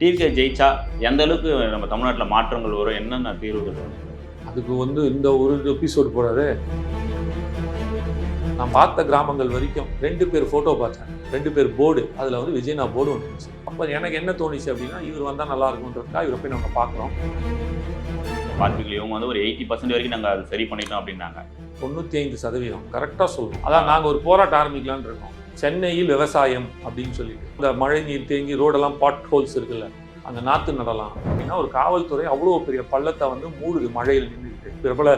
TVK ஜெயிச்சா எந்த அளவுக்கு நம்ம தமிழ்நாட்டில் மாற்றங்கள் வரும், என்னென்ன தீர்வுகள் வரும்? அதுக்கு இந்த ஒரு எபிசோடு போடாது. நான் பார்த்த கிராமங்கள் வரைக்கும் 2 பேர் ஃபோட்டோ பார்த்தேன், 2 பேர் போர்டு. அதில் விஜய் நான் போர்டு வந்துச்சு. அப்போ எனக்கு என்ன தோணுச்சு அப்படின்னா, இவர் வந்தால் நல்லா இருக்கும்ன்றதுக்காக இவரை போய் நம்ம பார்க்குறோம். பார்ட்டிகள் இவங்க ஒரு 80% வரைக்கும் நாங்கள் அதை சரி பண்ணிட்டோம் அப்படின்னாங்க. 95% கரெக்டாக சொல்லணும். அதான் நாங்கள் ஒரு போராட்டம் ஆரம்பிக்கலான்னு இருக்கோம். சென்னையில் விவசாயம் அப்படின்னு சொல்லிட்டு இந்த மழை நீர் தேங்கி ரோடெல்லாம் பாட் ஹோல்ஸ் இருக்குல்ல, அங்கே நாற்று நடலாம் அப்படின்னா ஒரு காவல்துறை அவ்வளோ பெரிய பள்ளத்தை மூடுது மழையில் நின்றுக்கிட்டு. பிரபல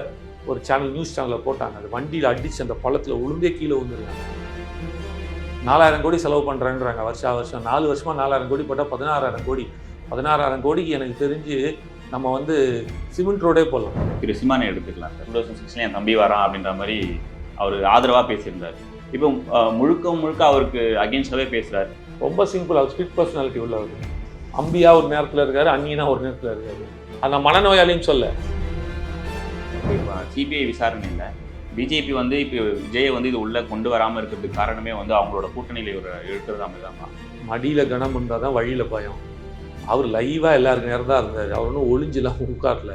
ஒரு சேனல், நியூஸ் சேனலில் போட்டாங்க. அது வண்டியில் அடித்து அந்த பள்ளத்தில் உளுந்தே கீழே விழுந்துருக்காங்க. 4000 கோடி செலவு பண்ணுறேன்றாங்க வருஷம் 4 வருஷமாக 4000 கோடி போட்டால் 16,000 கோடி. 16,000 கோடிக்கு எனக்கு தெரிஞ்சு நம்ம சிமெண்ட் ரோடே போடலாம். திரு சீமானை எடுத்துக்கலாம் சார். 2006 என் தம்பி வரான் அப்படின்ற மாதிரி அவர் ஆதரவாக பேசியிருந்தார். இப்போ முழுக்க அவருக்கு அகேன்ஸ்டாகவே பேசுகிறார். ரொம்ப சிம்பிள். அவர் ஸ்பிரிட் பர்சனாலிட்டி உள்ளவர். அம்பியா ஒரு நேரத்தில் இருக்காரு, அண்ணினா ஒரு நேரத்தில் இருக்காரு. அந்த மனநோயாளின்னு சொல்ல. இப்போ சிபிஐ விசாரணையில் பிஜேபி இப்போ விஜயை இது உள்ளே கொண்டு வராமல் இருக்கிறதுக்கு காரணமே அவங்களோட கூட்டணியில் இவர் இருக்கிறதா தான். மடியில் கனம் இருந்தால் தான் வழியில் பயம். அவர் லைவாக எல்லாருக்கும் நேரம் தான் இருந்தார். அவர் ஒன்றும் ஒளிஞ்சிலாம் உட்காரல.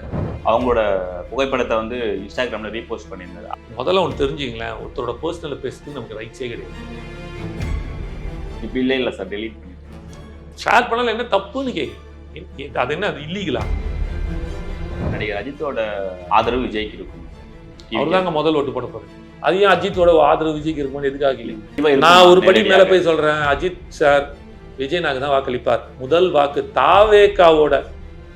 அவங்களோட புகைப்படத்தை இன்ஸ்டாகிராமில் ரீபோஸ்ட் பண்ணியிருந்தார். முதல்ல ஒன்று தெரிஞ்சுங்களேன், ஒருத்தரோட பர்சனலை பேசுறதுக்கு நமக்கு ரைட்ஸே கிடையாது. இப்போ இல்லை சார், டெலீட் பண்ணி ஷேர் பண்ணல என்ன தப்புன்னு கேட்கு. அது என்ன, அது இல்லீகலா? நடிகர் அஜித்தோட ஆதரவு விஜய்க்கு இருக்கும். அவர் தாங்க முதல் ஓட்டு போட போறாரு. அது ஏன் அஜித்தோட ஆதரவு விஜய்க்கு இருக்கும்னு எதுக்காக இல்லை? நான் ஒரு படி மேலே போய் சொல்றேன். அஜித் சார் விஜய் நாங்க தான் வாக்களிப்பார். முதல் வாக்கு தாவேகாவோட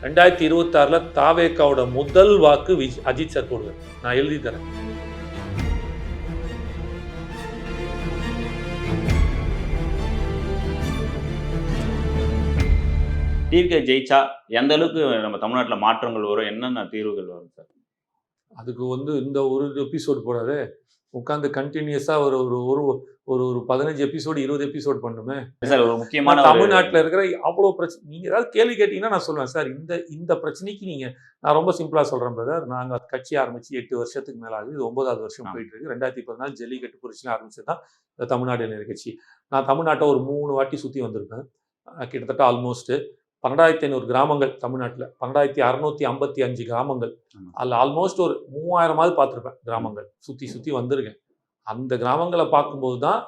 2026 தாவேகாவோட முதல் வாக்கு அஜித் சார் போடுவார். நான் எழுதி தரேன். டிவிகே ஜெயிச்சா எந்த அளவுக்கு நம்ம தமிழ்நாட்டில் மாற்றங்கள் வரும், என்னென்ன தீர்வுகள் வரும் சார்? அதுக்கு இந்த ஒரு எபிசோடு போடாது. உட்காந்து கண்டினியூஸாக ஒரு ஒரு ஒரு ஒரு 15 எபிசோடு 20 எபிசோடு பண்ணுமே சார். ஒரு முக்கியமான தமிழ்நாட்டில் இருக்கிற அவ்வளோ பிரச்சனை. நீங்கள் ஏதாவது கேள்வி கேட்டிங்கன்னா நான் சொல்லுவேன் சார். இந்த பிரச்சனைக்கு நான் ரொம்ப சிம்பிளாக சொல்கிறேன் பிரதர். நாங்கள் கட்சி ஆரம்பித்து 8 வருஷத்துக்கு மேலே ஆகுது. இது 9வது வருஷம் போயிட்டு இருக்கு. 2014 ஜல்லிக்கட்டு புரட்சியில் ஆரம்பிச்சது தான் இந்த தமிழ்நாடு இளைஞர் கட்சி. நான் தமிழ்நாட்டை ஒரு 3 வாட்டி சுற்றி வந்திருப்பேன். கிட்டத்தட்ட ஆல்மோஸ்ட் 12,500 கிராமங்கள் தமிழ்நாட்டில், 12,655 கிராமங்கள். அதில் ஆல்மோஸ்ட் ஒரு 3000 பார்த்துருப்பேன் கிராமங்கள். சுற்றி வந்திருக்கேன். அந்த கிராமங்களை பார்க்கும்போது தான்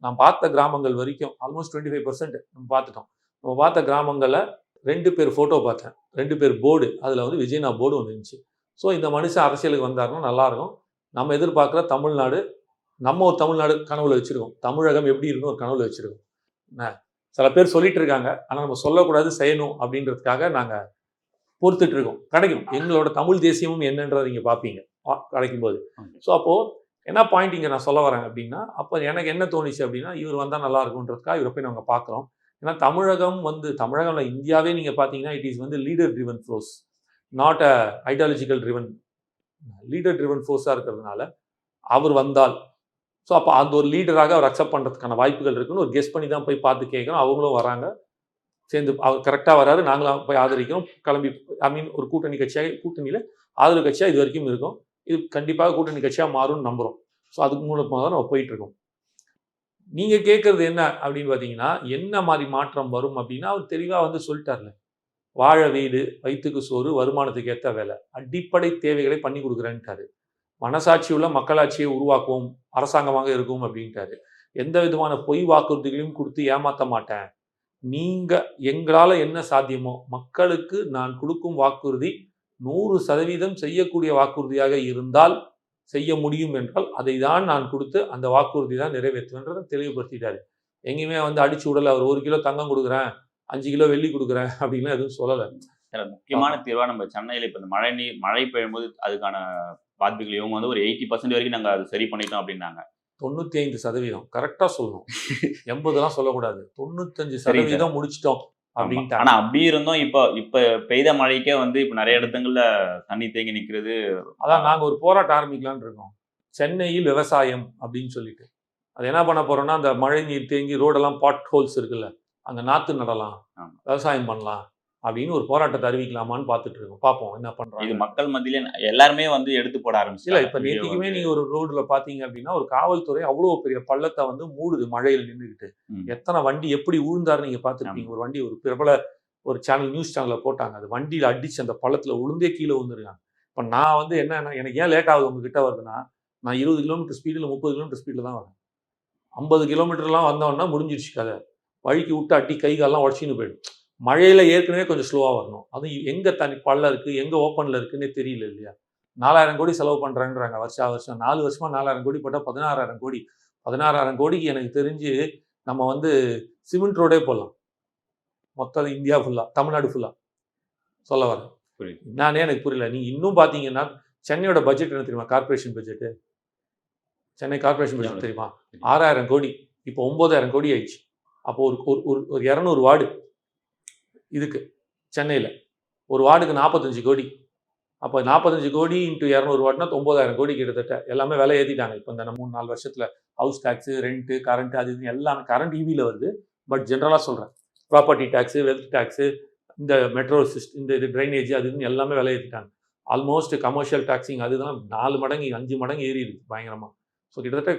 நான் பார்த்த கிராமங்கள் வரைக்கும் ஆல்மோஸ்ட் 25% நம்ம பார்த்துட்டோம். நம்ம பார்த்த கிராமங்களில் 2 பேர் ஃபோட்டோ பார்த்தேன், 2 பேர் போர்டு. அதில் விஜய் நான் போர்டு ஒன்று இருந்துச்சு. ஸோ இந்த மனுஷன் அரசியலுக்கு வந்தாருன்னா நல்லாயிருக்கும். நம்ம எதிர்பார்க்குற தமிழ்நாடு, நம்ம ஒரு தமிழ்நாடு கனவுல வச்சுருக்கோம். தமிழகம் எப்படி இருக்குன்னு ஒரு கனவுல வச்சுருக்கோம். சில பேர் சொல்லிட்டு இருக்காங்க, ஆனால் நம்ம சொல்லக்கூடாது, செய்யணும் அப்படின்றதுக்காக நாங்கள் பொறுத்துட்டு இருக்கோம். கிடைக்கும். எங்களோட தமிழ் தேசியமும் என்னன்றதை நீங்கள் பார்ப்பீங்க கிடைக்கும்போது. ஸோ அப்போது என்ன பாயிண்ட் இங்கே நான் சொல்ல வரேன் அப்படின்னா, அப்போ எனக்கு என்ன தோணுச்சு அப்படின்னா, இவர் வந்தால் நல்லா இருக்குன்றதுக்காக இவரை போய் நாங்கள் பார்க்குறோம். ஏன்னா தமிழகம்ல இந்தியாவே நீங்கள் பார்த்தீங்கன்னா it is leader driven force, not a ideological driven. Leader driven ஃபோர்ஸாக இருக்கிறதுனால அவர் வந்தால், ஸோ அப்போ அந்த ஒரு லீடராக அவர் அக்செப்ட் பண்ணுறதுக்கான வாய்ப்புகள் இருக்குன்னு ஒரு கெஸ் பண்ணி தான் போய் பார்த்து கேட்குறோம். அவங்களும் வராங்க, சேர்ந்து அவர் கரெக்டாக வராரு, நாங்களும் போய் ஆதரிக்கிறோம். கிளம்பி ஒரு கூட்டணியில் ஆதரவு கட்சியாக இது வரைக்கும் இருக்கும். இது கண்டிப்பாக கூட்டணி கட்சியாக மாறும்னு நம்புகிறோம். ஸோ அதுக்கு மூலமாக தான் நம்ம போயிட்டுருக்கோம். நீங்கள் கேட்குறது என்ன அப்படின்னு பார்த்தீங்கன்னா, என்ன மாதிரி மாற்றம் வரும் அப்படின்னா, அவர் தெளிவாக சொல்லிட்டார்ல, வாழ வீடு, வயிற்றுக்கு சோறு, வருமானத்துக்கு ஏற்ற வேலை, அடிப்படை தேவைகளை பண்ணி கொடுக்குறேன்ட்டாரு. மனசாட்சியுள்ள மக்களாட்சியை உருவாக்குவோம், அரசாங்கமாக இருக்கும் அப்படின்ட்டாரு. எந்த விதமான பொய் வாக்குறுதிகளையும் கொடுத்து ஏமாற்ற மாட்டேன். நீங்கள் எங்களால் என்ன சாத்தியமோ மக்களுக்கு நான் கொடுக்கும் வாக்குறுதி 100% செய்யக்கூடிய வாக்குறுதியாக இருந்தால், செய்ய முடியும் என்றால் அதை தான் நான் கொடுத்து அந்த வாக்குறுதி தான் நிறைவேற்றுவேன்றதை தெளிவுபடுத்திட்டாரு. எங்கேயுமே அடிச்சு விடல. அவர் 1 கிலோ தங்கம் கொடுக்குறேன், 5 கிலோ வெள்ளி கொடுக்குறேன் அப்படின்லாம் எதுவும் சொல்லலை. முக்கியமான தீர்வாக நம்ம சென்னையில் இப்போ இந்த மழை பெய்யும்போது அதுக்கான பாதிப்புகள் இவங்க ஒரு 80% வரைக்கும் நாங்கள் அது சரி பண்ணிட்டோம் அப்படின்னாங்க. 95% கரெக்டாக சொல்லணும். 80லாம் சொல்லக்கூடாது. 95% முடிச்சிட்டோம் அப்படின்ட்டு. ஆனால் அப்படி இருந்தோம் இப்போ பெய்த மழைக்கே இப்போ நிறைய இடத்துங்கள்ல தண்ணி தேங்கி நிற்கிறது. அதான் நாங்கள் ஒரு போராட்டம் ஆரம்பிக்கலான்னு இருக்கோம். சென்னையில் விவசாயம் அப்படின்னு சொல்லிட்டு அது என்ன பண்ண போறோம்னா, அந்த மழை நீர் தேங்கி ரோடெல்லாம் பாட் ஹோல்ஸ் இருக்குல்ல, அங்கே நாற்று நடலாம், விவசாயம் பண்ணலாம் அப்படின்னு ஒரு போராட்டத்தை அறிவிக்கலாமான்னு பார்த்துட்டு இருக்கோம். பார்ப்போம் என்ன பண்றாங்க. இது மக்கள் மத்தியில எல்லாருமே எடுத்து போட ஆரம்பிச்சு. இல்லை, இப்போ நேற்றுக்குமே நீங்க ஒரு ரோடுல பாத்தீங்க அப்படின்னா ஒரு காவல்துறை அவ்வளோ பெரிய பள்ளத்தை மூடுது மழையில் நின்றுக்கிட்டு. எத்தனை வண்டி எப்படி ஊழ்ந்தாரு நீங்க பார்த்துருப்பீங்க. ஒரு வண்டி, ஒரு பிரபல ஒரு சேனல் நியூஸ் சேனலில் போட்டாங்க. அது வண்டியில் அடிச்சு அந்த பள்ளத்தில் உளுந்தே கீழே விழுந்துருக்காங்க. இப்போ நான் வந்து என்னன்னா எனக்கு ஏன் லேட் ஆகுது உங்ககிட்ட வருதுன்னா, நான் 20 கிலோமீட்டர் ஸ்பீடில் 30 கிலோமீட்டர் ஸ்பீடில் தான் வரேன். 50 கிலோமீட்டர்லாம் வந்தோன்னா முடிஞ்சிருச்சு கதை. வழிக்கு விட்டு அடி கை காலெல்லாம் உடச்சின்னு போயிடும். மழையில் ஏற்கனவே கொஞ்சம் ஸ்லோவாக வரணும். அதுவும் எங்கே தண்ணி பள்ளம் இருக்குது, எங்கே ஓப்பனில் இருக்குன்னே தெரியல இல்லையா? 4000 கோடி செலவு பண்ணுறாங்கன்றாங்க வருஷம் 4 வருஷமா 4000 கோடி போட்டால் 16,000 கோடி. 16,000 கோடிக்கு எனக்கு தெரிஞ்சு நம்ம வந்து சிமெண்ட் ரோடே போடலாம். மொத்தம் இந்தியா ஃபுல்லாக, தமிழ்நாடு ஃபுல்லாக சொல்ல வரேன். புரியுது. நானே எனக்கு புரியல. நீங்க இன்னும் பார்த்தீங்கன்னா சென்னையோட பட்ஜெட் என்ன தெரியுமா? Corporation budget. Chennai corporation budget தெரியுமா? 6,000 கோடி. இப்போ 9,000 கோடி ஆயிடுச்சு. அப்போ ஒரு 200 வார்டு இதுக்கு சென்னையில் ஒரு வார்டுக்கு 45 கோடி. அப்போ 45 கோடி இன்ட்டு 200 வார்டுனா 9,000 கோடி கிட்டத்தட்ட. எல்லாமே விலை ஏற்றிட்டாங்க. இப்போ இந்த 3-4 வருஷத்தில் ஹவுஸ் டேக்ஸு, ரெண்ட்டு, கரண்ட்டு அது இது எல்லாமே கரண்ட் ஈவியில் வருது. பட் ஜென்ரலாக சொல்கிறேன், ப்ராப்பர்ட்டி டேக்ஸு, வெல்த் டேக்ஸு, இந்த மெட்ரோ சிஸ்டம், இந்த இது ட்ரைனேஜ் அது இதுன்னு எல்லாமே விலை ஏற்றிட்டாங்க. ஆல்மோஸ்ட் கமர்ஷியல் டேக்ஸிங் அதுதான் 4 மடங்கு 5 மடங்கு ஏறி இருக்கு பயங்கரமாக. ஸோ கிட்டத்தட்ட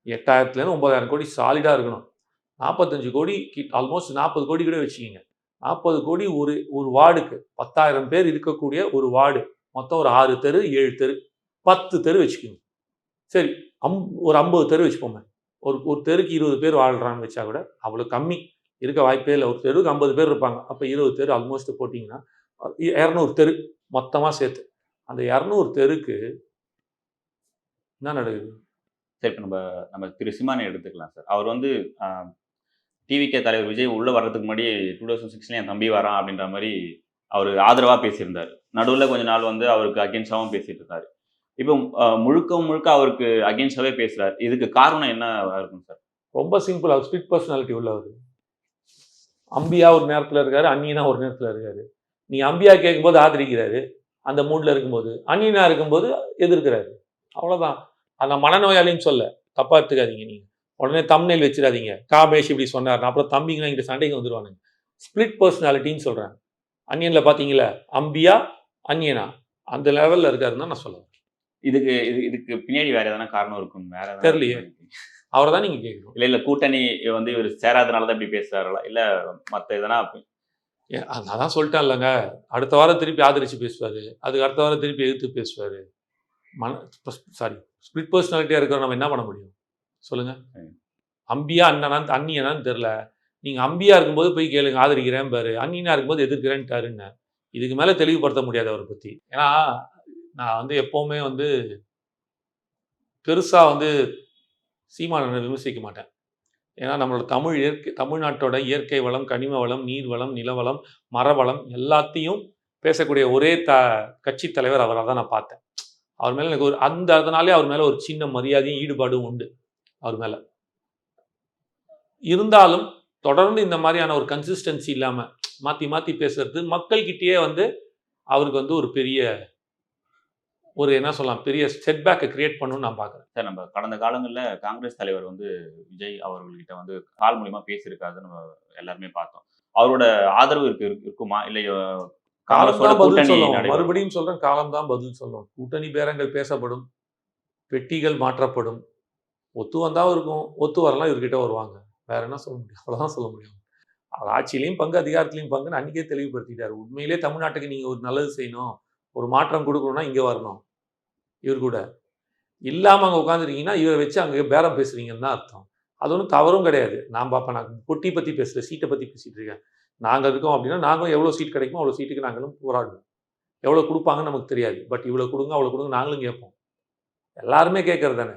8,000 9,000 கோடி சாலிடாக இருக்கணும். 45 கோடி ஆல்மோஸ்ட் 40 கோடி கூட வச்சுக்கிங்க. 40 கோடி ஒரு வார்டுக்கு 10,000 பேர் இருக்கக்கூடிய ஒரு வார்டு. மொத்தம் ஒரு 6 தெரு 7 தெரு 10 தெரு வச்சுக்கோங்க. சரி, ஒரு 50 தெரு வச்சுப்போமே. ஒரு தெருக்கு 20 பேர் வாழ்கிறான்னு வச்சா கூட அவ்வளோ கம்மி இருக்க வாய்ப்பே இல்லை. ஒரு தெருவுக்கு 50 பேர் இருப்பாங்க. அப்போ 20 தெரு ஆல்மோஸ்ட் போட்டிங்கன்னா 200 தெரு மொத்தமாக சேர்த்து. அந்த 200 தெருக்கு என்ன நடக்குது? சரி, இப்போ நம்ம திரு சீமானை எடுத்துக்கலாம் சார். அவர் வந்து டிவிகே தலைவர் விஜய் உள்ள வர்றதுக்கு முன்னாடி 2006 என் தம்பி வரான் அப்படின்ற மாதிரி அவர் ஆதரவாக பேசியிருந்தார். நடுவில் கொஞ்ச நாள் வந்து அவருக்கு அகேன்ஸ்டாகவும் பேசிட்டு இருந்தார். இப்போ முழுக்க அவருக்கு அகேன்ஸ்டாவே பேசுறாரு. இதுக்கு காரணம் என்ன இருக்கும் சார்? ரொம்ப சிம்பிள். அவர் ஸ்பிரிட் பர்சனாலிட்டி உள்ளவர். அம்பியா ஒரு நேரத்தில் இருக்காரு, அன்னியனா ஒரு நேரத்தில் இருக்காரு. நீ அம்பியா கேட்கும்போது ஆதரிக்கிறாரு அந்த மூட்ல இருக்கும்போது, அன்னியனா இருக்கும்போது எதிர்க்கிறாரு. அவ்வளோதான். அந்த மனநோயாளின்னு சொல்ல தப்பா எடுத்துக்காதீங்க. நீங்க உடனே தம்ப்நெயில் வச்சிடாதீங்க. காமேஷ் இப்படி சொன்னார், அப்புறம் தம்பிங்கன்னா இங்கிட்ட சண்டைக்கு வந்துருவானுங்க. ஸ்பிரிட் பர்சனாலிட்டின்னு சொல்றேன். அன்னியன்ல பாத்தீங்களா, அம்பியா அன்னியனா அந்த லெவல்ல இருக்காருன்னு தான் நான் சொல்லுவேன். இதுக்கு பின்னாடி வேற எதனா காரணம் இருக்கும்? வேற தெரியலையே, அவரை தான் நீங்க கேட்கணும். இல்ல கூட்டணி வந்து இவர் சேராதனால தான் இப்படி பேசுறாங்களா, இல்ல மத்த எதனா? நான் தான் சொல்லிட்டேன் இல்லைங்க, அடுத்த வாரம் திருப்பி ஆதரிச்சு பேசுவாரு, அதுக்கு அடுத்த வாரம் திருப்பி எதிர்த்து பேசுவாரு. ஸ்பிரிட் பர்சனாலிட்டியா இருக்கிற நம்ம என்ன பண்ண முடியும் சொல்லுங்க? அம்பியா அன்னியனான்னு தெரியல. நீங்க அம்பியா இருக்கும்போது போய் கேளுங்க, ஆதரிக்கிறேன் பாரு, அன்னியனா இருக்கும்போது எதிர்க்கிறேன்ட்டாருன்னு. இதுக்கு மேல தெளிவுபடுத்த முடியாது அவரை பத்தி. ஏன்னா நான் வந்து எப்பவுமே வந்து பெருசா வந்து சீமானனை விமர்சிக்க மாட்டேன். ஏன்னா நம்மளோட தமிழ்நாட்டோட இயற்கை வளம், கனிம வளம், நீர் வளம், நிலவளம், மரவளம் எல்லாத்தையும் பேசக்கூடிய ஒரே கட்சி தலைவர் அவராக தான் நான் பார்த்தேன். அவர் மேலே எனக்கு அதனாலே அவர் மேலே ஒரு சின்ன மரியாதையும் ஈடுபாடும் உண்டு அவர் மேலே. இருந்தாலும் தொடர்ந்து இந்த மாதிரியான ஒரு கன்சிஸ்டன்சி இல்லாமல் மாற்றி பேசுறது மக்கள்கிட்டயே வந்து அவருக்கு வந்து ஒரு பெரிய என்ன சொல்லலாம், பெரிய செட்பேக்கை கிரியேட் பண்ணணும்னு நான் பார்க்குறேன். சார், நம்ம கடந்த காலங்களில் காங்கிரஸ் தலைவர் வந்து விஜய் அவர்கள்கிட்ட வந்து கால் மூலியமா பேசியிருக்காரு, நம்ம எல்லாருமே பார்த்தோம். அவரோட ஆதரவு இருக்குமா இல்லை மறுபடியும் சொல்றேன், காலம்தான் பதில் சொல்லும். கூட்டணி பேரங்கள் பேசப்படும், பெட்டிகள் மாற்றப்படும், ஒத்து வந்தா இருக்கும், ஒத்து வரலாம் இவர்கிட்ட வருவாங்க. வேற என்ன சொல்ல முடியும்? அவ்வளவுதான் சொல்ல முடியும். அவர் ஆட்சியிலையும் பங்கு, அதிகாரத்திலையும் பங்குன்னு அன்னைக்கே தெளிவுபடுத்திட்டாரு. உண்மையிலே தமிழ்நாட்டுக்கு நீங்க ஒரு நல்லது செய்யணும், ஒரு மாற்றம் கொடுக்கணும்னா இங்க வரணும். இவர் கூட இல்லாம அங்க உட்காந்துருக்கீங்கன்னா இவரை வச்சு அங்க பேரம் பேசுறீங்கன்னு தான் அர்த்தம். அது ஒன்றும் தவறும் கிடையாது. நான் பார்ப்பேன், நான் பொட்டி பத்தி பேசுறேன், சீட்டை பத்தி பேசிட்டு இருக்கேன். நாங்க இருக்கோம் அப்படின்னா நாங்களும் எவ்வளவு சீட் கிடைக்குமோ அவ்வளவு சீட்டுக்கு நாங்களும் போராடுவோம். எவ்வளவு கொடுப்பாங்கன்னு நமக்கு தெரியாது. பட் இவ்வளவு கொடுங்க அவ்வளவு கொடுங்க நாங்களும் கேட்போம். எல்லாருமே கேட்கறது தானே,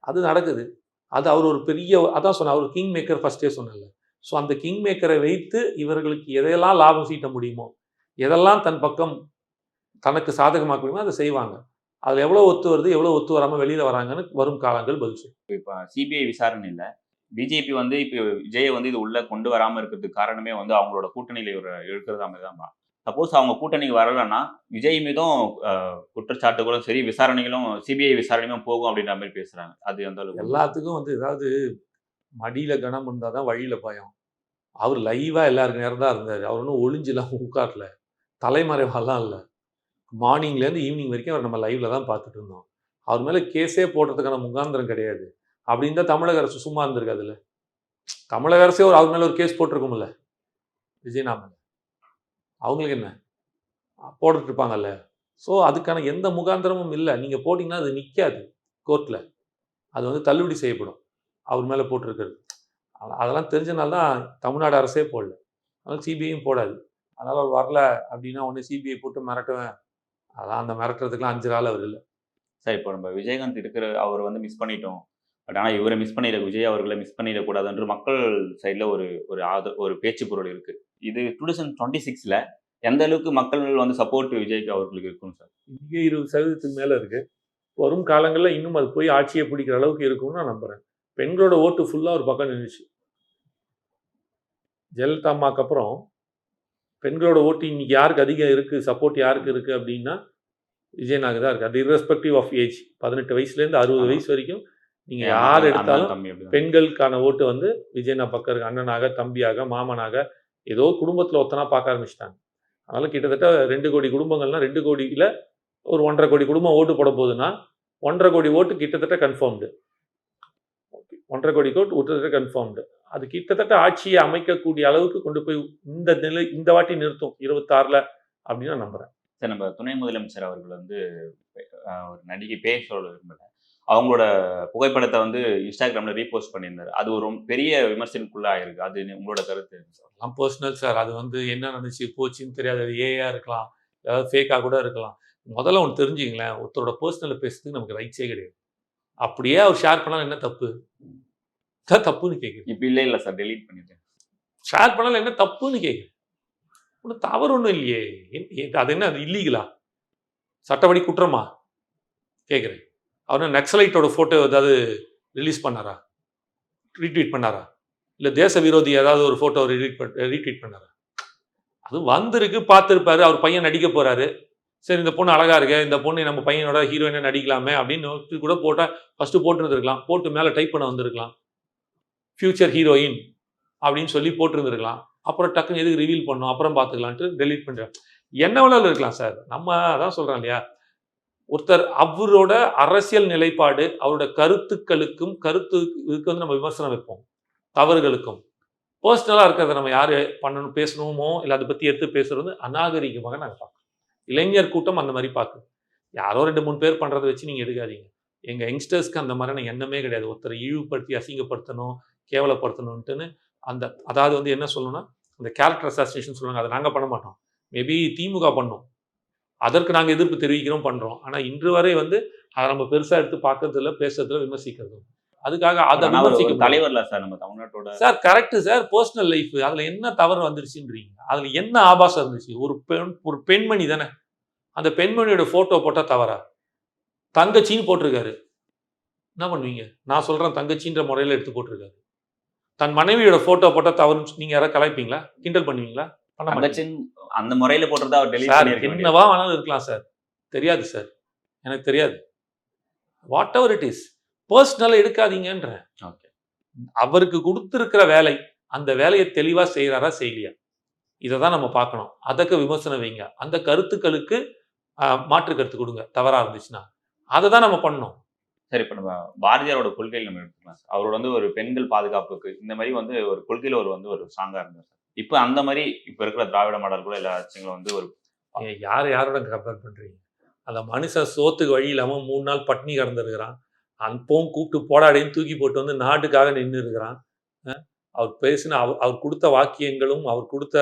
அது நடக்குது. அது அவர் ஒரு பெரிய, அதான் சொன்ன அவர் கிங் மேக்கர் ஃபர்ஸ்டே சொன்னல. ஸோ அந்த கிங் மேக்கரை வைத்து இவர்களுக்கு எதையெல்லாம் லாபம் சீட்ட முடியுமோ, எதெல்லாம் தன் பக்கம் தனக்கு சாதகமாக்க முடியுமோ அதை செய்வாங்க. அதில் எவ்வளோ ஒத்து வருது, எவ்வளோ ஒத்து வராமல் வெளியில் வராங்கன்னு வரும் காலங்கள் பதில் சொல்லும். இப்போ சிபிஐ விசாரணை இல்லை, பிஜேபி வந்து இப்போ விஜயை வந்து இது உள்ள கொண்டு வராமல் இருக்கிறதுக்கு காரணமே வந்து அவங்களோட கூட்டணியில் இவர் இருக்கிறதா மாதிரி தான். சப்போஸ் அவங்க கூட்டணிக்கு வரலைன்னா விஜய் மீதும் குற்றச்சாட்டுகளும் சரி, விசாரணைகளும் சிபிஐ விசாரணையும் போகும் அப்படின்ற மாதிரி பேசுறாங்க. அது அந்த அளவுக்கு எல்லாத்துக்கும் வந்து ஏதாவது மடியில கனம் இருந்தால் தான் வழியில பயம். அவர் லைவா எல்லாருக்கு நேரம் தான் இருந்தார். அவர் ஒன்றும் ஒளிஞ்சுலாம் உட்காரல, தலைமறைவாலாம் இல்லை. மார்னிங்லேருந்து ஈவினிங் வரைக்கும் அவர் நம்ம லைவ்ல தான் பார்த்துட்டு இருந்தோம். அவர் மேலே கேஸே போடுறதுக்கான முகாந்திரம் கிடையாது. அப்படி இருந்தால் தமிழக அரசு சும்மா இருந்திருக்காதுல்ல. தமிழக அரசே அவர் மேலே ஒரு கேஸ் போட்டிருக்கும்ல விஜய்னா மேலே. அவங்களுக்கு என்ன போட்டுட்டு இருப்பாங்கல்ல. ஸோ அதுக்கான எந்த முகாந்திரமும் இல்லை. நீங்கள் போட்டிங்கன்னா அது நிற்காது கோர்ட்டில். அது வந்து தள்ளுபடி செய்யப்படும் அவர் மேலே போட்டிருக்கிறது. அதெல்லாம் தெரிஞ்சனால தான் தமிழ்நாடு அரசே போடல. அதனால் சிபிஐயும் போடாது. அதனால் அவர் வரல அப்படின்னா ஒன்று சிபிஐ போட்டு மிரட்டுவேன். அதான் அந்த மிரட்டுறதுக்குலாம் 5 நாள் அவர் இல்லை. சார் இப்போ நம்ம விஜயகாந்த் இருக்கிற அவர் வந்து மிஸ் பண்ணிட்டோம். பட் ஆனால் இவரை மிஸ் பண்ணிட விஜய் அவர்களை மிஸ் பண்ணிடக்கூடாதுன்ற மக்கள் சைடில் ஒரு பேச்சு பொருள் இருக்கு. இது 2026ல் எந்த அளவுக்கு மக்கள் வந்து சப்போர்ட் விஜய்க்கு அவர்களுக்கு இருக்கும் சார்? இங்கே 20% மேலே இருக்கு. வரும் காலங்களில் இன்னும் அது போய் ஆட்சியை பிடிக்கிற அளவுக்கு இருக்கும்னு நான் நம்புறேன். பெண்களோட ஓட்டு ஃபுல்லாக ஒரு பக்கம் நின்றுச்சு. ஜெயலலிதா அம்மாக்கு அப்புறம் பெண்களோட ஓட்டு இன்னைக்கு யாருக்கு அதிகம் இருக்கு, சப்போர்ட் யாருக்கு இருக்கு அப்படின்னா விஜயனாக்கு தான் இருக்கு. அது irrespective ஆஃப் ஏஜ். 18 வயசுலேருந்து 60 வயசு வரைக்கும் நீங்க யார் எடுத்தாலும் தம்பி அப்படிதான். பெண்களுக்கான ஓட்டு வந்து விஜயனா பக்கம் இருக்கு. அண்ணனாக, தம்பியாக, மாமனாக, ஏதோ குடும்பத்தில் ஒத்தனா பார்க்க ஆரம்பிச்சிட்டாங்க. அதனால கிட்டத்தட்ட 2 கோடி குடும்பங்கள்னா 2 கோடியில் ஒரு 1.5 கோடி குடும்பம் ஓட்டு போட போகுதுன்னா 1.5 கோடி ஓட்டு கிட்டத்தட்ட கன்ஃபார்ம்டு. 1.5 கோடி ஓட்டு கிட்டத்தட்ட கன்ஃபார்ம்டு. அது கிட்டத்தட்ட ஆட்சியை அமைக்கக்கூடிய அளவுக்கு கொண்டு போய் இந்த வாட்டி நிறுத்தும் 26ல் அப்படின்னு நான் நம்புறேன். சார் நம்ம துணை முதலமைச்சர் அவர்கள் வந்து ஒரு நடிகை பேர் சொல்ல விரும்பல. அவங்களோட புகைப்படத்தை வந்து இன்ஸ்டாகிராம்ல ரீபோஸ்ட் பண்ணியிருந்தாரு. அது ஒரு பெரிய விமர்சனக்குள்ள ஆயிருக்கு. அது உங்களோட கருத்து என்ன சார்? எல்லாம் பர்சனல் சார். அது வந்து என்ன நடந்துச்சு போச்சுன்னு தெரியாது. அது ஏஐயா இருக்கலாம், ஏதாவது ஃபேக்காக கூட இருக்கலாம். முதல்ல ஒன்று தெரிஞ்சுங்களேன், ஒருத்தரோட பர்சனலை பேசுறதுக்கு நமக்கு ரைட்ஸே கிடையாது. அப்படியே அவர் ஷேர் பண்ணாலும் என்ன தப்பு? தப்புன்னு கேட்குது. இப்போ இல்லை சார், டெலீட் பண்ணிட்டேன். ஷேர் பண்ணாலும் என்ன தப்புன்னு கேட்குது. ஒன்றும் தவறு ஒன்றும் இல்லையே. அது என்ன, அது இல்லீகலா? சட்டப்படி குற்றமா கேட்குறேன். அவர் நக்சலைட்டோட ஃபோட்டோ ஏதாவது ரிலீஸ் பண்ணாரா, ரீட்வீட் பண்ணாரா? இல்லை தேச விரோதி ஏதாவது ஒரு ஃபோட்டோ ரீட்வீட் பண்ணாரா? அது வந்திருக்கு, பார்த்துருப்பாரு. அவர் பையன் நடிக்க போகிறாரு. சரி இந்த பொண்ணு அழகாக இருக்கு, இந்த பொண்ணு நம்ம பையனோட ஹீரோயினாக நடிக்கலாமே அப்படின்னு கூட போட்டால் ஃபஸ்ட்டு போட்டுருந்துருக்கலாம். போட்டு மேலே டைப் பண்ண வந்திருக்கலாம், ஃபியூச்சர் ஹீரோயின் அப்படின்னு சொல்லி போட்டுருந்துருக்கலாம். அப்புறம் டக்குன்னு எதுக்கு ரிவீல் பண்ணோம், அப்புறம் பார்த்துக்கலான்ட்டு டெலீட் பண்ணுறேன். என்ன வேணாலும் இருக்கலாம் சார். நம்ம அதான் சொல்கிறோம் இல்லையா, ஒருத்தர் அவரோட அரசியல் நிலைப்பாடு, அவரோட கருத்துக்கு வந்து நம்ம விமர்சனம் வைப்போம், தவறுகளுக்கும். பர்சனலாக இருக்கிறத நம்ம யார் பண்ணணும் பேசணுமோ இல்லை அதை பற்றி எடுத்து பேசுறது அநாகரிகமாக நாங்கள் பார்க்குறோம். இளைஞர் கூட்டம் அந்த மாதிரி பார்க்குது. யாரோ 2-3 பேர் பண்ணுறதை வச்சு நீங்கள் எடுக்காதீங்க. எங்கள் யங்ஸ்டர்ஸ்க்கு அந்த மாதிரியான எண்ணமே கிடையாது. ஒருத்தரை இழிவுபடுத்தி அசிங்கப்படுத்தணும், கேவலப்படுத்தணுன்ட்டுன்னு அதாவது வந்து என்ன சொல்லணும்னா, அந்த கேரக்டர் அசாசினேஷன் சொல்லுவாங்க, அதை நாங்கள் பண்ண மாட்டோம். மேபி திமுக பண்ணோம், அதற்கு நாங்கள் எதிர்ப்பு தெரிவிக்கிறோம், பண்ணுறோம். ஆனால் இன்று வரை வந்து அதை நம்ம பெருசாக எடுத்து பார்க்கறதில்ல, பேசுறதுல, விமர்சிக்கிறது. அதுக்காக அதை விமர்சிக்க தலைவர்ல சார் நம்ம தமிழ்நாட்டோட sir. Correct sir, personal life அதில் என்ன தவறு வந்துருச்சுன்றீங்க? அதில் என்ன ஆபாசம் இருந்துச்சு? ஒரு பெண்மணி தானே, அந்த பெண்மணியோட ஃபோட்டோ போட்டால் தவறா? தங்கச்சின்னு போட்டிருக்காரு, என்ன பண்ணுவீங்க? நான் சொல்கிறேன், தங்கச்சின்ற முறையில் எடுத்து போட்டிருக்காரு. தன் மனைவியோட ஃபோட்டோ போட்டால் தவறுன்னு நீங்கள் யாராவது கலாய்ப்பீங்களா, கிண்டல் பண்ணுவீங்களா? பண்ண மாட்டீங்க. அந்த முறையில் போட்டுறதா அவர் டெலிட் சார். பண்ணியிருக்க என்னவா வேணாலும் இருக்கலாம் சார், தெரியாது சார், எனக்கு தெரியாது. வாட் எவர் இட் இஸ், பர்சனலாக எடுக்காதீங்கன்றேன். ஓகே. அவருக்கு கொடுத்துருக்கிற வேலை, அந்த வேலையை தெளிவாக செய்கிறாரா செய்யலையா, இதை தான் நம்ம பார்க்கணும். அதுக்கு விமர்சனம் வைங்க, அந்த கருத்துக்களுக்கு மாற்று கருத்து கொடுங்க தவறாக இருந்துச்சுன்னா. அதை தான் நம்ம பண்ணணும். சரி, இப்போ நம்ம பாரதியாரோட கொள்கையில் நம்ம எடுத்துக்கலாம் சார். அவரோட வந்து ஒரு பெண்கள் பாதுகாப்புக்கு இந்த மாதிரி வந்து ஒரு கொள்கையில் ஒரு ஸ்ட்ராங்காக இருந்தார் சார். இப்போ அந்த மாதிரி இப்போ இருக்கிற திராவிட மாடல் கூட எல்லா ஆட்சிகளும் வந்து ஒரு யாரோட கம்பேர் பண்ணுறீங்க? அந்த மனுஷன் சோத்துக்கு வழி இல்லாமல் 3 நாள் பட்னி கிடந்துருக்கிறான். அப்பவும் கூப்பிட்டு போடாடின்னு தூக்கி போட்டு வந்து நாட்டுக்காக நின்று இருக்கிறான். அவர் பேசின அவர் கொடுத்த வாக்கியங்களும், அவர் கொடுத்த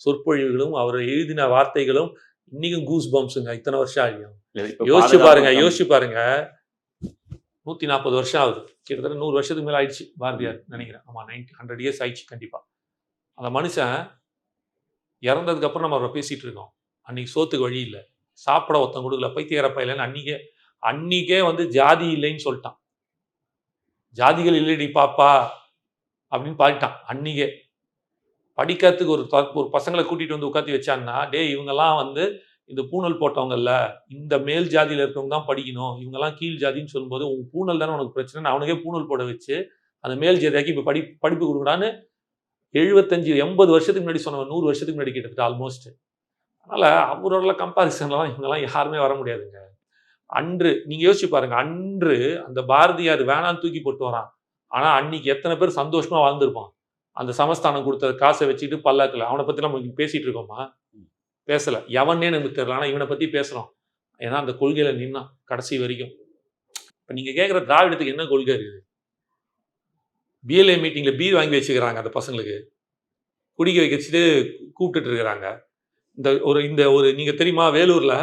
சொற்பொழிவுகளும், அவர் எழுதின வார்த்தைகளும் இன்னைக்கும் கூஸ் பம்ப்ஸுங்க. இத்தனை வருஷம் ஆகியும். யோசிச்சு பாருங்க. 140 வருஷம் ஆகுது, கிட்டத்தட்ட 100 வருஷத்துக்கு மேலே ஆயிடுச்சு பாரதியார் நினைக்கிறேன். ஆமாம், 100 இயர்ஸ் ஆயிடுச்சு கண்டிப்பாக. அந்த மனுஷன் இறந்ததுக்கு அப்புறம் நம்ம அவரை பேசிட்டு இருக்கோம். அன்னைக்கு சோத்துக்கு வழி இல்லை, சாப்பிட ஒருத்தன் கொடுக்கல, பைத்தியரப்பா இல்லைன்னு அன்னிக்கே வந்து ஜாதி இல்லைன்னு சொல்லிட்டான். ஜாதிகள் இல்லைடி பாப்பா அப்படின்னு பாடிட்டான். அன்னிக்கே படிக்கிறதுக்கு ஒரு பசங்களை கூட்டிட்டு வந்து உட்காந்து வச்சான்னா, இவங்கெல்லாம் வந்து இந்த பூணல் போட்டவங்கல்ல, இந்த மேல் ஜாதியில் இருக்கவங்க தான் படிக்கணும், இவங்கெல்லாம் கீழ் ஜாதின்னு சொல்லும்போது உன் பூணல் தானே உனக்கு பிரச்சனை, அவனுக்கே பூணல் போட வச்சு அந்த மேல் ஜாதியாக்கி இப்போ படிப்பு கொடுக்குறான்னு 75-80 வருஷத்துக்கு முன்னாடி சொன்னவன் 100 வருஷத்துக்கு முன்னாடி கிட்டத்தட்ட ஆல்மோஸ்ட். அதனால் அவரோட கம்பாரிசன்லாம் இவங்கெல்லாம் யாருமே வர முடியாதுங்க. அன்று நீங்கள் யோசிச்சு பாருங்க, அன்று அந்த பாரதியார் வேணான்னு தூக்கி போட்டு வரான். ஆனால் அன்னைக்கு எத்தனை பேர் சந்தோஷமாக வாழ்ந்துருப்பான். அந்த சமஸ்தானம் கொடுத்த காசை வச்சுட்டு பல்லாக்கில் அவனை பற்றி நம்ம பேசிகிட்டு இருக்கோமா? பேசல. எவனே நமக்கு தெரியல. ஆனா இவனை பத்தி பேசுறோம். ஏன்னா அந்த கொள்கையில நின்னான் கடைசி வரைக்கும். இப்ப நீங்க கேட்குற திராவிடத்துக்கு என்ன கொள்கை இருக்குது? பிஎல்ஏ மீட்டிங்ல பீர் வாங்கி வச்சுக்கிறாங்க அந்த பசங்களுக்கு. குடிக்க வச்சுட்டு கூப்பிட்டுட்டு இருக்கிறாங்க. இந்த ஒரு நீங்க தெரியுமா வேலூர்ல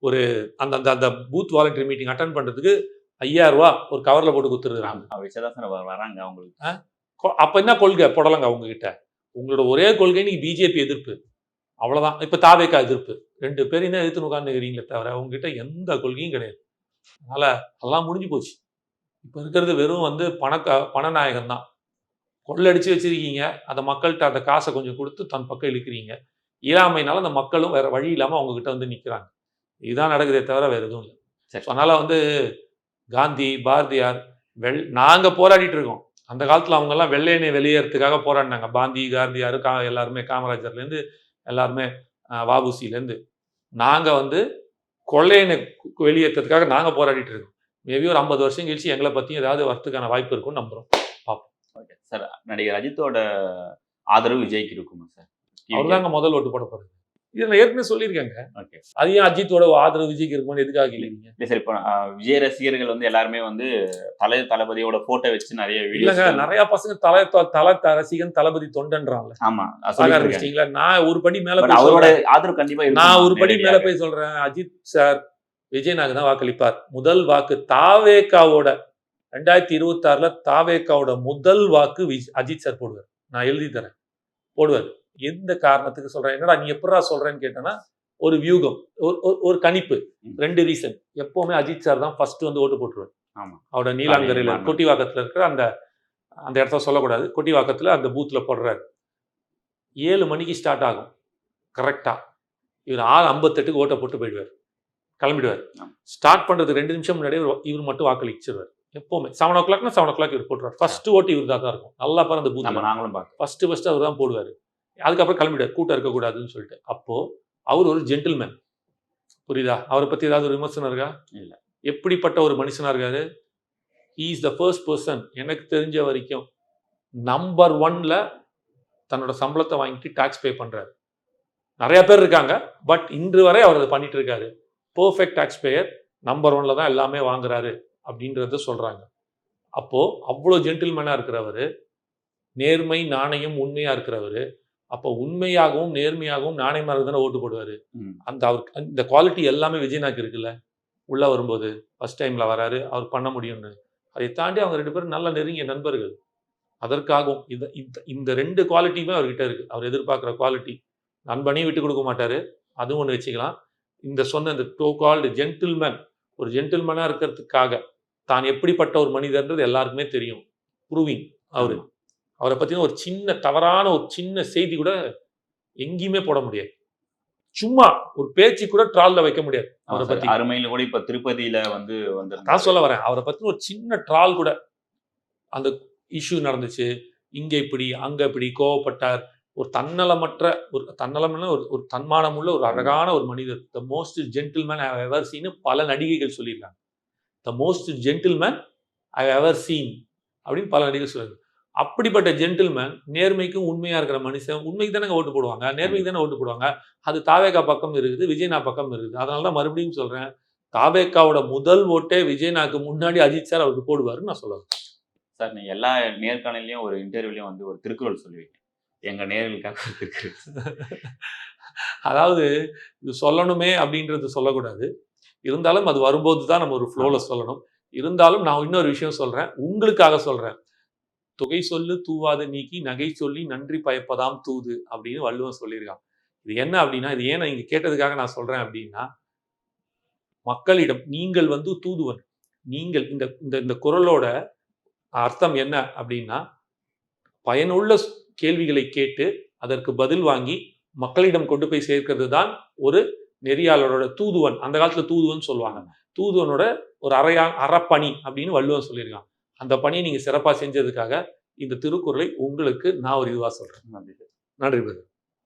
ஒரு அந்த அந்த அந்த பூத் வாலண்டியர் மீட்டிங் அட்டன் பண்றதுக்கு 5000 ரூபாய் ஒரு கவர்ல போட்டு கொடுத்துருக்காங்க. வச்சுதான் சார் வராங்க அவங்களுக்கு. அப்ப என்ன கொள்கை புடலங்க உங்ககிட்ட? உங்களோட ஒரே கொள்கை நீங்க பிஜேபி எதிர்ப்பு. அவ்வளவுதான். இப்ப தாவேகா எதிர்ப்பு. 2 பேரையும் தான் எதிர்த்து உட்கார்ந்துக்கிறீங்களே தவிர உங்ககிட்ட எந்த கொள்கையும் கிடையாது. அதனால அதெல்லாம் முடிஞ்சு போச்சு. இப்ப இருக்கிறது வெறும் வந்து பணநாயகம் தான். கொள்ளடிச்சு வச்சிருக்கீங்க. அந்த மக்கள்கிட்ட அந்த காசை கொஞ்சம் கொடுத்து தன் பக்கம் இழுக்கிறீங்க. இயலாமைனால அந்த மக்களும் வேற வழி இல்லாம அவங்க கிட்ட வந்து நிக்கிறாங்க. இதுதான் நடக்குதே தவிர வேற எதுவும் இல்லை. அதனால வந்து காந்தி, பாரதியார் நாங்க போராடிட்டு இருக்கோம். அந்த காலத்துல அவங்க எல்லாம் வெள்ளையனை வெளியேறதுக்காக போராடினாங்க. காந்தி, காந்தியார் எல்லாருமே காமராஜர்ல இருந்து எல்லாருமே வஉசில இருந்து. நாங்க வந்து கொள்ளையனை வெளியேற்றதுக்காக நாங்க போராடிட்டு இருக்கோம். மேபி ஒரு 50 வருஷம் கழிச்சு எங்களை பத்தியும் ஏதாவது வரத்துக்கான வாய்ப்பு இருக்கும்னு நம்புறோம். Okay sir. நடிகர் அஜித்தோட ஆதரவு விஜய்க்கு இருக்குமா சார்? அவர் தாங்க முதல் ஓட்டு போட போறாரு. இதை நான் ஏற்கனவே சொல்லியிருக்கேங்க. அது ஏன் அஜித்தோட ஆதரவு விஜய்க்கு இருக்குமான்னு எதுக்காக கேள்விங்க? இல்லை சார், இப்போ விஜய் ரசிகர்கள் வந்து எல்லாருமே வந்து தளபதியோட போட்டோ வச்சு நிறைய இல்லைங்க, நிறைய பசங்க ரசிகன் தளபதி தொண்டன்றாங்க. ஆமா, ஆரம்பிச்சிட்டீங்களா? நான் ஒரு படி மேல அவரோட ஆதரவு கண்டிப்பா நான் ஒரு படி மேல போய் சொல்றேன். அஜித் சார் விஜய்நாக்கு தான் வாக்களிப்பார். முதல் வாக்கு தாவேகாவோட 2026ல தாவேகாவோட முதல் வாக்கு அஜித் சார் போடுவார். நான் எழுதி தரேன், போடுவார். எந்த காரணத்துக்கு சொல்றேன்? என்னடா நீ எப்படா சொல்றேன்னு கேட்டேன்னா, ஒரு வியூகம், ஒரு கணிப்பு. 2 ரீசன். எப்பவுமே அஜித் சார் தான் ஃபர்ஸ்ட் வந்து ஓட்டு போட்டுருவார். அவரோட நீலாங்கரையில கொட்டிவாக்கத்துல இருக்கிற அந்த இடத்த சொல்லக்கூடாது, கொட்டிவாக்கத்துல அந்த பூத்ல போடுறாரு. 7 மணிக்கு ஸ்டார்ட் ஆகும் கரெக்டா. இவர் 6:58க்கு ஓட்டை போட்டு போயிடுவார், கிளம்பிடுவார். ஸ்டார்ட் பண்றது 2 நிமிஷம் முன்னாடியே இவர் மட்டும் வாக்களிச்சிருவார். எப்பவுமே 7 o'clockனா 7 o'clock இவர் போட்டுருவார். ஃபர்ஸ்ட் ஓட்டு இவர் தான் இருக்கும். நல்லா பாரு அந்த பூத், நாங்களும் ஃபர்ஸ்ட் அவர் தான் போடுவார். அதுக்கப்புறம் கிளம்பிடுவார், கூட்டம் இருக்கக்கூடாதுன்னு சொல்லிட்டு. அப்போ அவர் ஒரு ஜென்டில்மேன். புரியுதா? அவரை பத்தி ஏதாவது ஒரு விமர்சனம் இருக்கா? இல்ல. எப்படிப்பட்ட ஒரு மனுஷனா இருக்காரு? He is the first person எனக்கு தெரிஞ்ச வரைக்கும் நம்பர் 1ல தன்னோட சம்பளத்தை வாங்கிட்டு டாக்ஸ் பே பண்றாரு. நிறைய பேர் இருக்காங்க, பட் இன்று வரை அவர் அதை பண்ணிட்டு இருக்காரு. பெர்ஃபெக்ட் டாக்ஸ் பேயர், நம்பர் 1ல தான் எல்லாமே வாங்குறாரு அப்படின்றத சொல்றாங்க. அப்போ அவ்வளோ ஜென்டில்மேனா இருக்கிறவரு, நேர்மை, நாணயம், உண்மையா இருக்கிறவரு. அப்போ உண்மையாகவும் நேர்மையாகவும் நாணயமாக தானே ஓட்டு போடுவாரு. அவருக்கு இந்த குவாலிட்டி எல்லாமே விஜய்நாக்கு இருக்குல்ல. உள்ள வரும்போது ஃபர்ஸ்ட் டைம்ல வராரு, அவர் பண்ண முடியும்னு. அதை தாண்டி அவங்க 2 பேரும் நல்ல நெருங்கிய நண்பர்கள். அதற்காகவும் இந்த 2 குவாலிட்டியுமே அவர்கிட்ட இருக்கு. அவர் எதிர்பார்க்குற குவாலிட்டி. நண்பனையும் விட்டு கொடுக்க மாட்டாரு, அதுவும் ஒன்று வச்சுக்கலாம். இந்த சொன்ன இந்த டோ கால்டு ஜென்டில்மேன், ஒரு ஜென்டில்மேனா இருக்கிறதுக்காக தான் எப்படிப்பட்ட ஒரு மனிதர்ன்றது எல்லாருக்குமே தெரியும். ப்ரூவிங் அவரை பத்தின ஒரு சின்ன தவறான ஒரு சின்ன செய்தி கூட எங்கேயுமே போட முடியாது. சும்மா ஒரு பேச்சு கூட ட்ரால்ல வைக்க முடியாது. அவரை பத்தி அருமையில கூட இப்ப திருப்பதியில வந்து நான் சொல்ல வரேன். அவரை பத்தின ஒரு சின்ன ட்ரால் கூட, அந்த இஷ்யூ நடந்துச்சு, இங்க இப்படி அங்க இப்படி கோவப்பட்டார். ஒரு தன்னலமற்ற ஒரு தன்மானம் உள்ள ஒரு அழகான ஒரு மனிதர். The most gentleman I have ever seen பல நடிகைகள் சொல்லியிருக்காங்க. The most gentleman I have ever seen அப்படின்னு பல நடிகைகள் சொல்லியிருக்காங்க. அப்படிப்பட்ட ஜென்டில்மேன், நேர்மைக்கும் உண்மையா இருக்கிற மனுஷன், உண்மைக்கு தானே ஓட்டு போடுவாங்க, நேர்மைக்கு தானே ஓட்டு போடுவாங்க. அது தாவேகா பக்கம் இருக்குது, விஜய்நா பக்கம் இருக்குது. அதனால தான் மறுபடியும் சொல்றேன், தாவேகாவோட முதல் ஓட்டே விஜய்நாக்கு முன்னாடி அஜித் சார் அவருக்கு போடுவாருன்னு நான் சொல்லுவேன். சார், நீங்க எல்லா நேர்காணலையும் ஒரு இன்டர்வியூலையும் வந்து ஒரு திருக்குறள் சொல்லுவீங்க. எங்க நேர்களுக்காக அதாவது இது சொல்லணுமே அப்படின்றது சொல்லக்கூடாது. இருந்தாலும் அது வரும்போது தான் நம்ம ஒரு ஃப்ளோல சொல்லணும். இருந்தாலும் நான் இன்னொரு விஷயம் சொல்றேன், உங்களுக்காக சொல்றேன். தொகை சொல்லு தூவாத நீக்கி நகை சொல்லி நன்றி பயப்பதாம் தூது அப்படின்னு வள்ளுவன் சொல்லியிருக்கான். இது என்ன அப்படின்னா, இது ஏன் இங்க கேட்டதுக்காக நான் சொல்றேன் அப்படின்னா, மக்களிடம் நீங்கள் வந்து தூதுவன். நீங்கள் இந்த குறளோட அர்த்தம் என்ன அப்படின்னா, பயனுள்ள கேள்விகளை கேட்டு அதற்கு பதில் வாங்கி மக்களிடம் கொண்டு போய் சேர்க்கிறது தான் ஒரு நெறியாளரோட தூதுவன். அந்த காலத்துல தூதுவன் சொல்லுவாங்க. தூதுவனோட ஒரு அறப்பணி அப்படின்னு வள்ளுவன் சொல்லியிருக்கான். அந்த பணியை நீங்க சிறப்பா செஞ்சதுக்காக இந்த திருக்குறளை உங்களுக்கு நான் ஒரு இதுவா சொல்றேன். நன்றி.